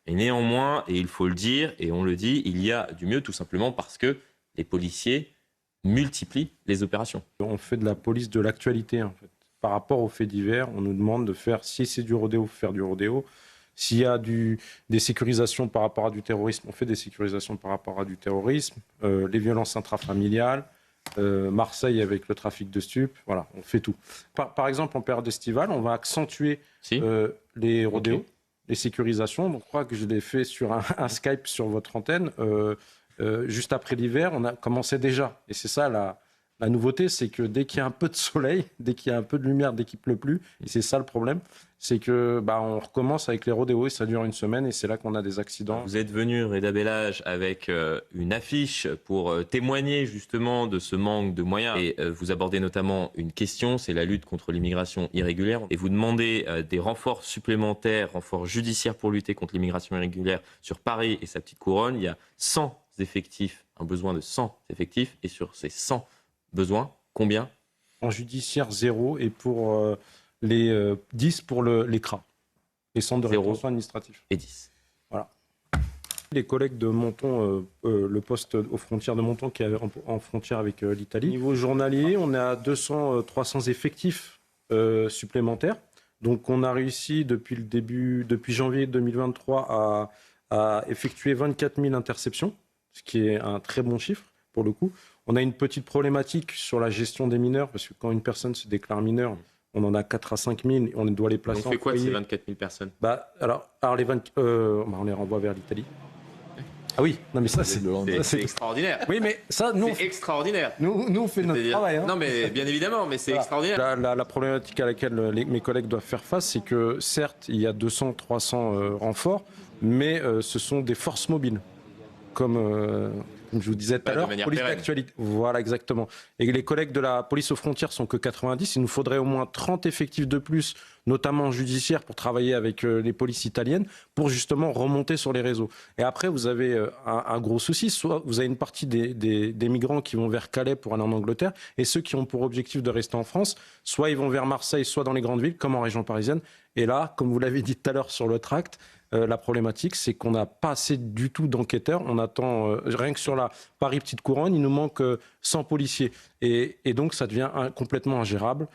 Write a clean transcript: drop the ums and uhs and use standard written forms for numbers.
Et néanmoins, et il faut le dire, et on le dit, il y a du mieux tout simplement parce que les policiers multiplient les opérations. On fait de la police de l'actualité, en fait. Par rapport aux faits divers, on nous demande de faire, si c'est du rodéo, faire du rodéo. S'il y a des sécurisations par rapport à du terrorisme, on fait des sécurisations par rapport à du terrorisme. Les violences intrafamiliales, Marseille avec le trafic de stupes, voilà, on fait tout. Par exemple, en période estivale, on va accentuer les rodéos, okay, les sécurisations. Donc, je crois que je l'ai fait sur un Skype sur votre antenne. Juste après l'hiver, on a commencé déjà. Et c'est ça la nouveauté, c'est que dès qu'il y a un peu de soleil, dès qu'il y a un peu de lumière, dès qu'il pleut plus, et c'est ça le problème, c'est que on recommence avec les rodéos et ça dure une semaine et c'est là qu'on a des accidents. Vous êtes venu, Reda Bellage, avec une affiche pour témoigner justement de ce manque de moyens. Et vous abordez notamment une question, c'est la lutte contre l'immigration irrégulière. Et vous demandez des renforts supplémentaires, renforts judiciaires pour lutter contre l'immigration irrégulière sur Paris et sa petite couronne. Il y a 100 effectifs, un besoin de 100 effectifs. Et sur ces 100 besoins, combien? En judiciaire, 0. Et pour les 10 pour les CRA, les centres de rétention administratifs. Et 10. Voilà. Les collègues de Menton, le poste aux frontières de Menton qui est en frontière avec l'Italie. Niveau journalier, on est à 200-300 effectifs supplémentaires. Donc on a réussi depuis janvier 2023 à effectuer 24 000 interceptions, ce qui est un très bon chiffre pour le coup. On a une petite problématique sur la gestion des mineurs, parce que quand une personne se déclare mineure, on en a 4 à 5 000, on doit les placer en foyer. On fait quoi de ces 24 000 personnes? Alors les on les renvoie vers l'Italie. Ah oui, non mais ça c'est extraordinaire. Oui, mais ça, c'est extraordinaire. Nous on fait notre travail. Hein. Non mais bien évidemment, mais c'est extraordinaire. La problématique à laquelle mes collègues doivent faire face, c'est que certes, il y a 200-300 renforts, mais ce sont des forces mobiles, comme je vous disais tout à l'heure, police d'actualité. Voilà, exactement. Et les collègues de la police aux frontières sont que 90. Il nous faudrait au moins 30 effectifs de plus, notamment en judiciaire, pour travailler avec les polices italiennes, pour justement remonter sur les réseaux. Et après, vous avez un gros souci. Soit vous avez une partie des migrants qui vont vers Calais pour aller en Angleterre, et ceux qui ont pour objectif de rester en France, soit ils vont vers Marseille, soit dans les grandes villes, comme en région parisienne. Et là, comme vous l'avez dit tout à l'heure sur le tract, la problématique, c'est qu'on n'a pas assez du tout d'enquêteurs. On attend, rien que sur la Paris Petite Couronne, il nous manque 100 policiers. Et donc, ça devient complètement ingérable.